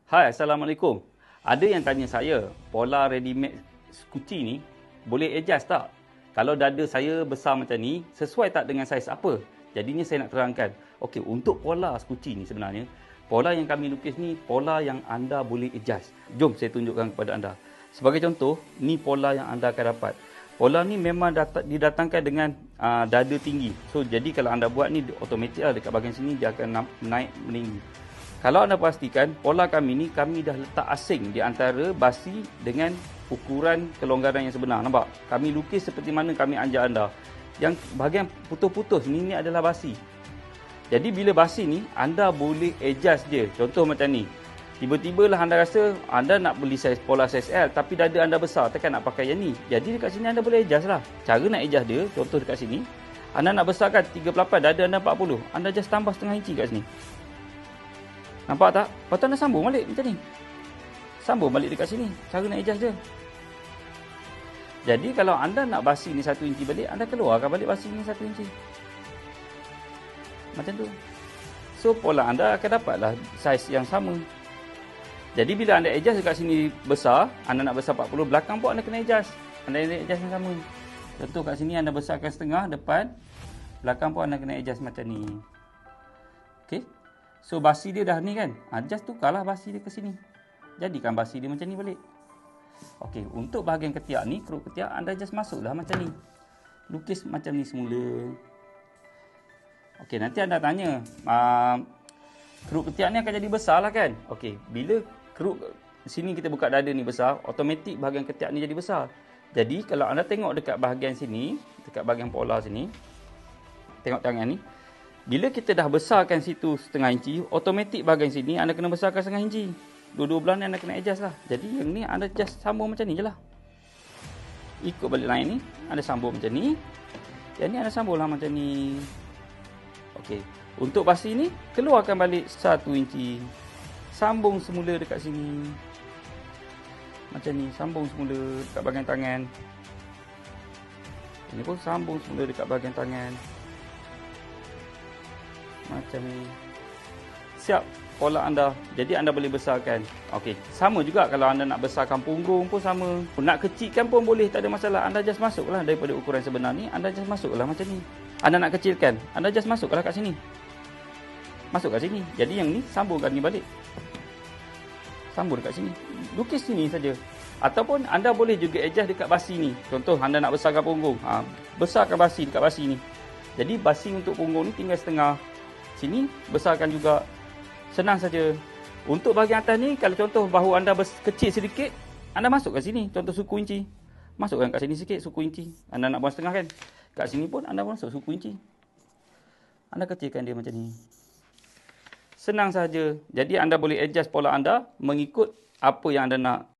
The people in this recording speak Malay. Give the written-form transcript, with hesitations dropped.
Hai, Assalamualaikum. Ada yang tanya saya, pola ready-made kuci ni boleh adjust tak? Kalau dada saya besar macam ni, sesuai tak dengan saiz apa? Jadinya saya nak terangkan. Okey, untuk pola skuci ni sebenarnya, pola yang kami lukis ni pola yang anda boleh adjust. Jom saya tunjukkan kepada anda. Sebagai contoh, ni pola yang anda akan dapat. Pola ni memang didatangkan dengan dada tinggi. So, jadi kalau anda buat ni automatik lah dekat bahagian sini dia akan naik meninggi. Kalau anda pastikan, pola kami ni kami dah letak asing di antara basi dengan ukuran kelonggaran yang sebenar. Nampak? Kami lukis seperti mana kami ajar anda. Yang bahagian putus-putus ni adalah basi. Jadi bila basi ni, anda boleh adjust dia. Contoh macam ni. Tiba-tiba lah anda rasa anda nak beli saiz pola saiz L tapi dada anda besar, takkan nak pakai yang ni. Jadi dekat sini anda boleh adjust lah. Cara nak adjust dia, contoh dekat sini. Anda nak besarkan 38, dada anda 40. Anda just tambah setengah inci kat sini. Nampak tak? Lepas tu anda sambung balik macam ni. Sambung balik dekat sini. Cara nak adjust dia. Jadi kalau anda nak basi ni 1 inci balik, anda keluarkan balik basi ni 1 inci. Macam tu. So pola anda akan dapatlah saiz yang sama. Jadi bila anda adjust dekat sini besar, anda nak besar 40, belakang pun anda kena adjust. Anda adjust yang sama. Contoh kat sini anda besarkan setengah depan, belakang pun anda kena adjust macam ni. Okey. So basi dia dah ni kan. Just tukarlah basi dia ke sini. Jadikan basi dia macam ni balik. Okey, untuk bahagian ketiak ni, keruk ketiak anda just masuklah macam ni. Lukis macam ni semula. Okey, nanti anda tanya, keruk ketiak ni akan jadi besar lah kan? Okey, bila keruk sini kita buka dada ni besar, automatik bahagian ketiak ni jadi besar. Jadi kalau anda tengok dekat bahagian sini, dekat bahagian pola sini, tengok tangan ni. Bila kita dah besarkan situ setengah inci, automatik bahagian sini anda kena besarkan setengah inci. Dua-dua belah ni anda kena adjust lah. Jadi yang ni anda just sambung macam ni je lah. Ikut balik line ni, anda sambung macam ni. Yang ni anda sambung lah macam ni. Okey. Untuk basi ni, keluarkan balik 1 inci. Sambung semula dekat sini. Macam ni, sambung semula dekat bahagian tangan. Ini pun sambung semula dekat bahagian tangan. Macam ni. Siap pola anda. Jadi anda boleh besarkan. Okey, sama juga kalau anda nak besarkan punggung pun sama. Nak kecilkan pun boleh, tak ada masalah. Anda just masuklah daripada ukuran sebenar ni, anda just masuklah macam ni. Anda nak kecilkan, anda just masuklah kat sini. Masuk kat sini. Jadi yang ni sambungkan ni balik. Sambung dekat sini. Lukis sini saja. Ataupun anda boleh juga adjust dekat basi ni. Contoh anda nak besarkan punggung. Besarkan basi dekat basi ni. Jadi basi untuk punggung ni tinggal setengah. Sini besarkan juga. Senang saja. Untuk bahagian atas ni, kalau contoh bahu anda kecil sedikit, anda masuk kat sini. Contoh suku inci. Masukkan kat sini sikit suku inci. Anda nak buang setengah kan? Kat sini pun anda masuk suku inci. Anda kecilkan dia macam ni. Senang saja. Jadi anda boleh adjust pola anda mengikut apa yang anda nak.